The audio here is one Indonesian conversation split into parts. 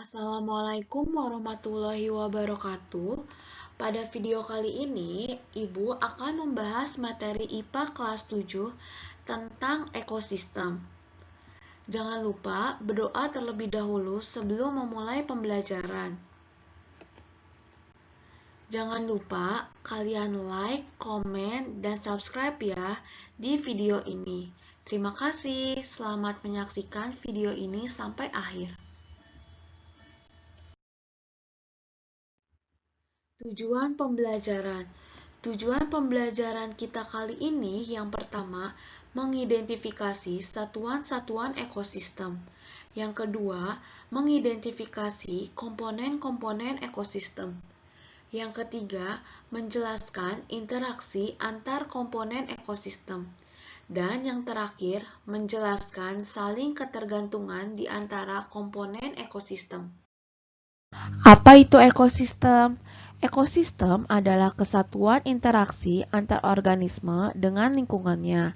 Assalamualaikum warahmatullahi wabarakatuh. Pada video kali ini, Ibu akan membahas materi IPA kelas 7 tentang ekosistem. Jangan lupa berdoa terlebih dahulu sebelum memulai pembelajaran. Jangan lupa kalian like, komen, dan subscribe ya di video ini. Terima kasih, selamat menyaksikan video ini sampai akhir. Tujuan pembelajaran. Tujuan pembelajaran kita kali ini yang pertama, mengidentifikasi satuan-satuan ekosistem. Yang kedua, mengidentifikasi komponen-komponen ekosistem. Yang ketiga, menjelaskan interaksi antar komponen ekosistem. Dan yang terakhir, menjelaskan saling ketergantungan di antara komponen ekosistem. Apa itu ekosistem? Ekosistem adalah kesatuan interaksi antar organisme dengan lingkungannya.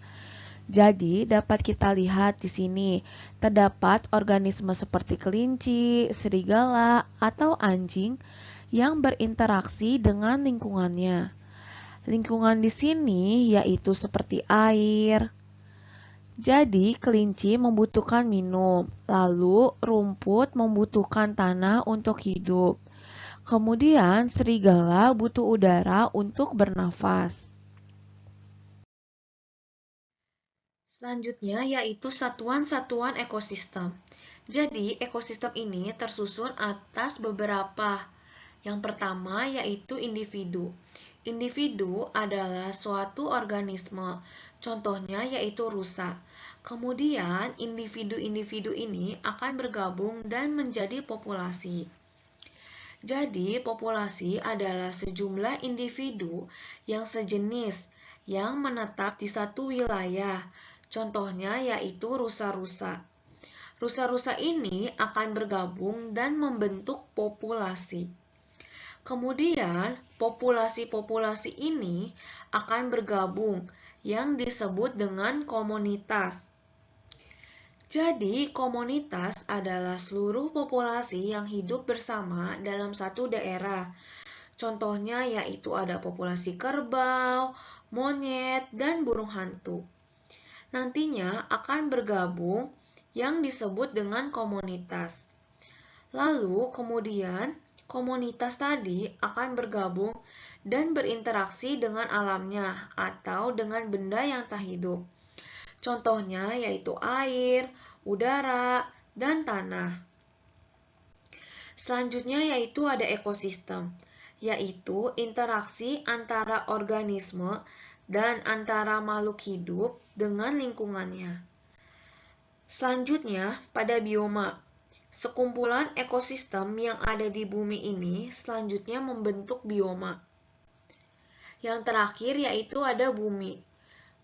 Jadi, dapat kita lihat di sini, terdapat organisme seperti kelinci, serigala, atau anjing yang berinteraksi dengan lingkungannya. Lingkungan di sini yaitu seperti air. Jadi, kelinci membutuhkan minum, lalu rumput membutuhkan tanah untuk hidup. Kemudian, serigala butuh udara untuk bernafas. Selanjutnya yaitu satuan-satuan ekosistem. Jadi, ekosistem ini tersusun atas beberapa. Yang pertama yaitu individu. Individu adalah suatu organisme. Contohnya yaitu rusa. Kemudian, individu-individu ini akan bergabung dan menjadi populasi. Jadi, populasi adalah sejumlah individu yang sejenis yang menetap di satu wilayah. Contohnya yaitu rusa-rusa. Rusa-rusa ini akan bergabung dan membentuk populasi. Kemudian, populasi-populasi ini akan bergabung yang disebut dengan komunitas. Jadi, komunitas adalah seluruh populasi yang hidup bersama dalam satu daerah. Contohnya yaitu ada populasi kerbau, monyet, dan burung hantu. Nantinya akan bergabung yang disebut dengan komunitas. Lalu kemudian komunitas tadi akan bergabung dan berinteraksi dengan alamnya atau dengan benda yang tak hidup. Contohnya yaitu air, udara, dan tanah. Selanjutnya yaitu ada ekosistem, yaitu interaksi antara organisme dan antara makhluk hidup dengan lingkungannya. Selanjutnya pada bioma. Sekumpulan ekosistem yang ada di bumi ini selanjutnya membentuk bioma. Yang terakhir yaitu ada bumi.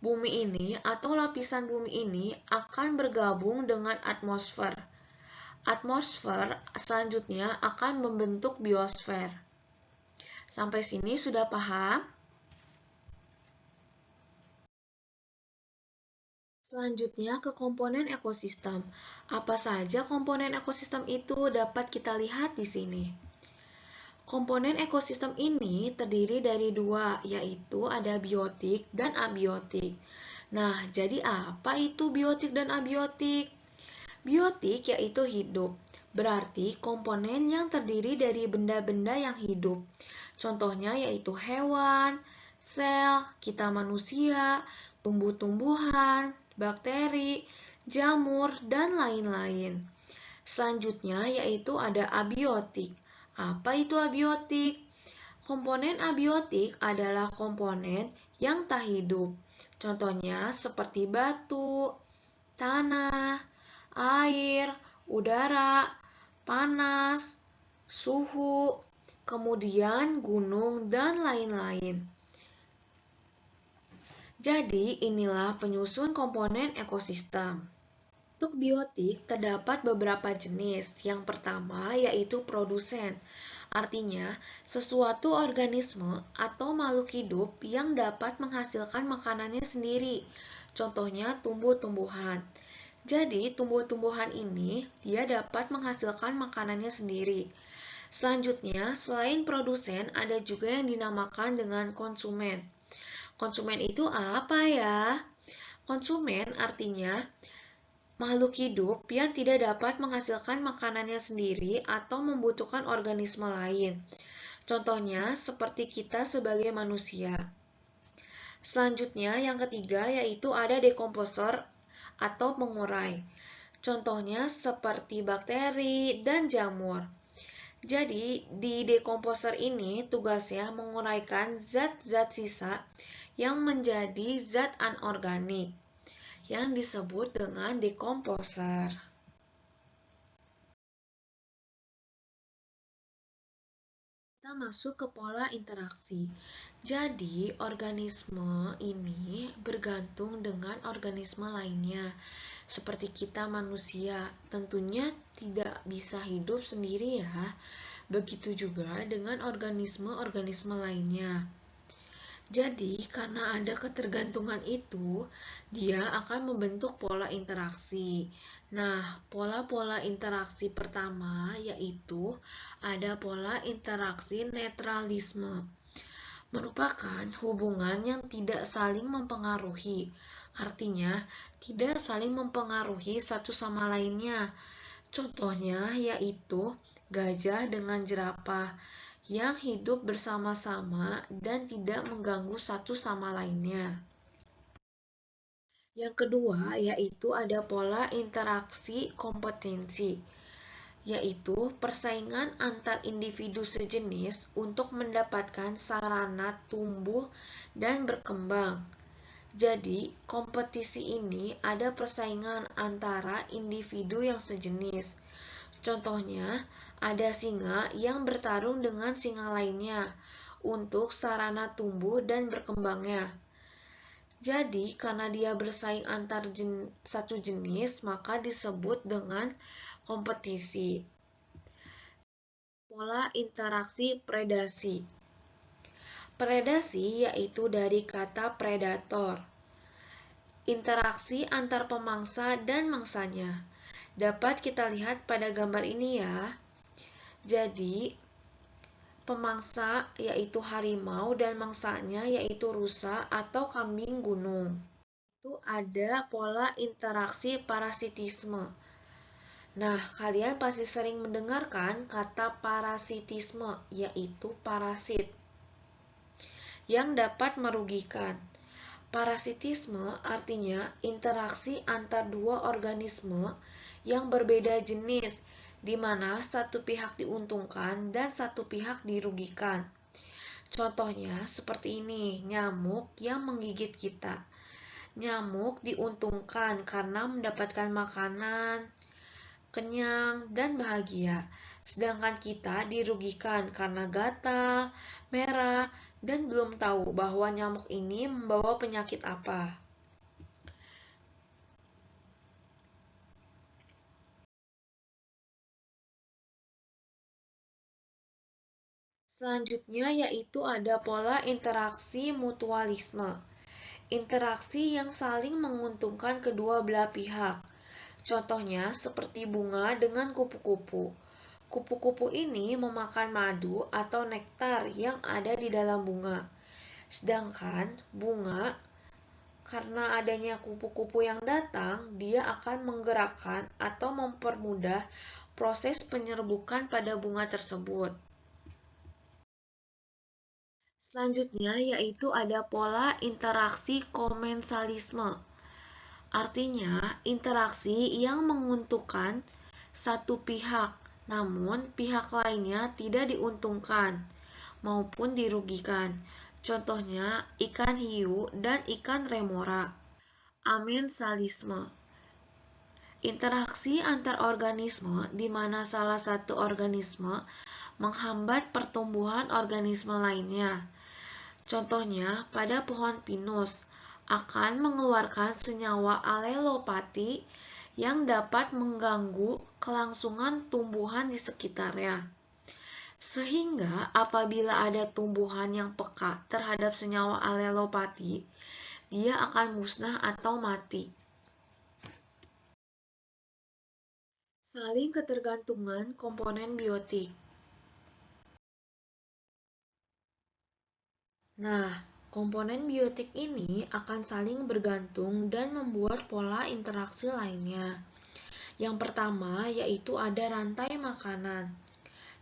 Bumi ini atau lapisan bumi ini akan bergabung dengan atmosfer. Atmosfer selanjutnya akan membentuk biosfer. Sampai sini sudah paham? Selanjutnya ke komponen ekosistem. Apa saja komponen ekosistem itu dapat kita lihat di sini. Komponen ekosistem ini terdiri dari dua, yaitu ada biotik dan abiotik. Nah, jadi apa itu biotik dan abiotik? Biotik yaitu hidup, berarti komponen yang terdiri dari benda-benda yang hidup. Contohnya yaitu hewan, sel, kita manusia, tumbuh-tumbuhan, bakteri, jamur, dan lain-lain. Selanjutnya yaitu ada abiotik. Apa itu abiotik? Komponen abiotik adalah komponen yang tak hidup. Contohnya seperti batu, tanah, air, udara, panas, suhu, kemudian gunung, dan lain-lain. Jadi, inilah penyusun komponen ekosistem. Untuk biotik terdapat beberapa jenis. Yang pertama yaitu produsen. Artinya, sesuatu organisme atau makhluk hidup yang dapat menghasilkan makanannya sendiri. Contohnya tumbuh-tumbuhan. Jadi, tumbuh-tumbuhan ini dia dapat menghasilkan makanannya sendiri. Selanjutnya, selain produsen, ada juga yang dinamakan dengan konsumen. Konsumen itu apa ya? Konsumen artinya makhluk hidup yang tidak dapat menghasilkan makanannya sendiri atau membutuhkan organisme lain. Contohnya seperti kita sebagai manusia. Selanjutnya, yang ketiga yaitu ada dekomposer atau pengurai. Contohnya seperti bakteri dan jamur. Jadi, di dekomposer ini tugasnya menguraikan zat-zat sisa yang menjadi zat anorganik yang disebut dengan dekomposer. Kita masuk ke pola interaksi. Jadi, organisme ini bergantung dengan organisme lainnya. Seperti kita manusia, tentunya tidak bisa hidup sendiri ya. Begitu juga dengan organisme-organisme lainnya. Jadi, karena ada ketergantungan itu, dia akan membentuk pola interaksi. Nah, pola-pola interaksi pertama yaitu ada pola interaksi netralisme. Merupakan hubungan yang tidak saling mempengaruhi. Artinya, tidak saling mempengaruhi satu sama lainnya. Contohnya yaitu gajah dengan jerapah yang hidup bersama-sama dan tidak mengganggu satu sama lainnya. Yang kedua yaitu ada pola interaksi kompetensi, yaitu persaingan antar individu sejenis untuk mendapatkan sarana tumbuh dan berkembang. Jadi, kompetisi ini ada persaingan antara individu yang sejenis. Contohnya, ada singa yang bertarung dengan singa lainnya untuk sarana tumbuh dan berkembangnya. Jadi, karena dia bersaing antar satu jenis, maka disebut dengan kompetisi. Pola interaksi predasi. Predasi yaitu dari kata predator. Interaksi antar pemangsa dan mangsanya. Dapat kita lihat pada gambar ini ya. Jadi, pemangsa yaitu harimau dan mangsanya yaitu rusa atau kambing gunung. Itu ada pola interaksi parasitisme. Nah, kalian pasti sering mendengarkan kata parasitisme, yaitu parasit yang dapat merugikan. Parasitisme artinya interaksi antar dua organisme yang berbeda jenis, di mana satu pihak diuntungkan dan satu pihak dirugikan. Contohnya seperti ini, nyamuk yang menggigit kita. Nyamuk diuntungkan karena mendapatkan makanan, kenyang, dan bahagia. Sedangkan kita dirugikan karena gatal, merah, dan belum tahu bahwa nyamuk ini membawa penyakit apa. Selanjutnya yaitu ada pola interaksi mutualisme. Interaksi yang saling menguntungkan kedua belah pihak. Contohnya seperti bunga dengan kupu-kupu. Kupu-kupu ini memakan madu atau nektar yang ada di dalam bunga. Sedangkan bunga, karena adanya kupu-kupu yang datang, dia akan menggerakkan atau mempermudah proses penyerbukan pada bunga tersebut. Selanjutnya yaitu ada pola interaksi komensalisme. Artinya, interaksi yang menguntungkan satu pihak, namun pihak lainnya tidak diuntungkan maupun dirugikan. Contohnya, ikan hiu dan ikan remora. Amensalisme. Interaksi antar organisme di mana salah satu organisme menghambat pertumbuhan organisme lainnya. Contohnya, pada pohon pinus akan mengeluarkan senyawa alelopati yang dapat mengganggu kelangsungan tumbuhan di sekitarnya. Sehingga apabila ada tumbuhan yang peka terhadap senyawa alelopati, dia akan musnah atau mati. Saling ketergantungan komponen biotik. Nah, komponen biotik ini akan saling bergantung dan membuat pola interaksi lainnya. Yang pertama yaitu ada rantai makanan,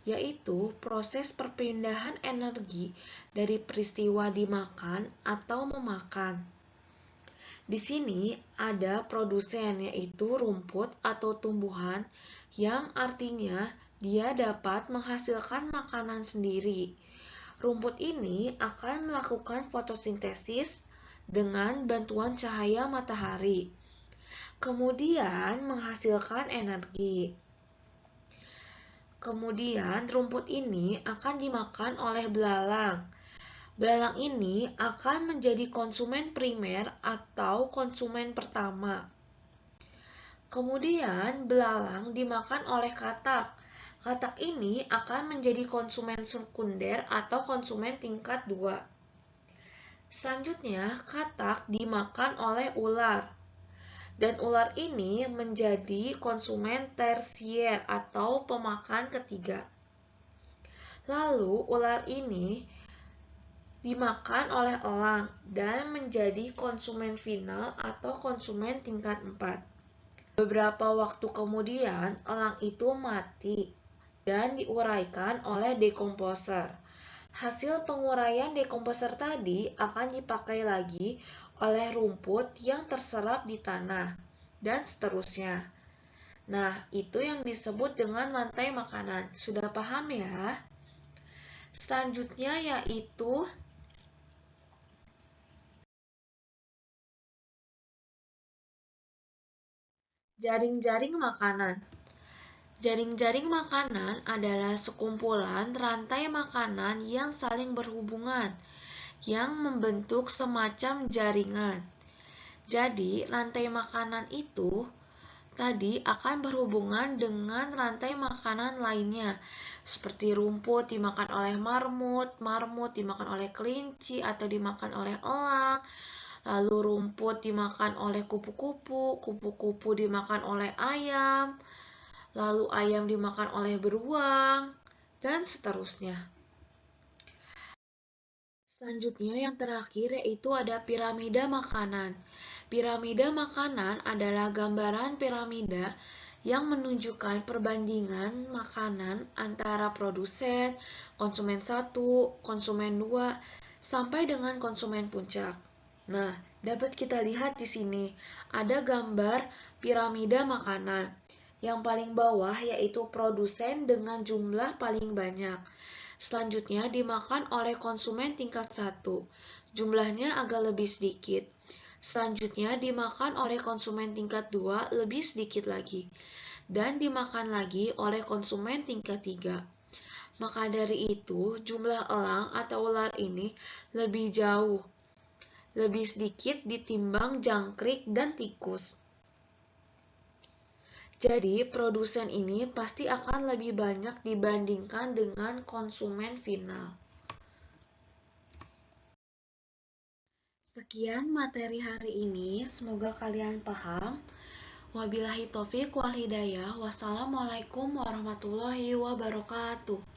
yaitu proses perpindahan energi dari peristiwa dimakan atau memakan. Di sini ada produsen yaitu rumput atau tumbuhan yang artinya dia dapat menghasilkan makanan sendiri. Rumput ini akan melakukan fotosintesis dengan bantuan cahaya matahari, kemudian menghasilkan energi. Kemudian rumput ini akan dimakan oleh belalang. Belalang ini akan menjadi konsumen primer atau konsumen pertama. Kemudian belalang dimakan oleh katak. Katak ini akan menjadi konsumen sekunder atau konsumen tingkat 2. Selanjutnya, katak dimakan oleh ular. Dan ular ini menjadi konsumen tersier atau pemakan ketiga. Lalu ular ini dimakan oleh elang dan menjadi konsumen final atau konsumen tingkat 4. Beberapa waktu kemudian, elang itu mati dan diuraikan oleh dekomposer. Hasil penguraian dekomposer tadi akan dipakai lagi oleh rumput yang terserap di tanah, dan seterusnya. Nah, itu yang disebut dengan rantai makanan. Sudah paham ya? Selanjutnya yaitu jaring-jaring makanan. Jaring-jaring makanan adalah sekumpulan rantai makanan yang saling berhubungan, yang membentuk semacam jaringan. Jadi, rantai makanan itu tadi akan berhubungan dengan rantai makanan lainnya, seperti rumput dimakan oleh marmut, marmut dimakan oleh kelinci atau dimakan oleh elang, lalu rumput dimakan oleh kupu-kupu, kupu-kupu dimakan oleh ayam, lalu ayam dimakan oleh beruang, dan seterusnya. Selanjutnya yang terakhir yaitu ada piramida makanan. Piramida makanan adalah gambaran piramida yang menunjukkan perbandingan makanan antara produsen, konsumen 1, konsumen 2, sampai dengan konsumen puncak. Nah, dapat kita lihat di sini ada gambar piramida makanan. Yang paling bawah yaitu produsen dengan jumlah paling banyak. Selanjutnya dimakan oleh konsumen tingkat 1. Jumlahnya agak lebih sedikit. Selanjutnya dimakan oleh konsumen tingkat 2 lebih sedikit lagi. Dan dimakan lagi oleh konsumen tingkat 3. Maka dari itu, jumlah elang atau ular ini lebih jauh, lebih sedikit ditimbang jangkrik dan tikus. Jadi, produsen ini pasti akan lebih banyak dibandingkan dengan konsumen final. Sekian materi hari ini, semoga kalian paham. Wabillahi taufiq wal hidayah. Wassalamualaikum warahmatullahi wabarakatuh.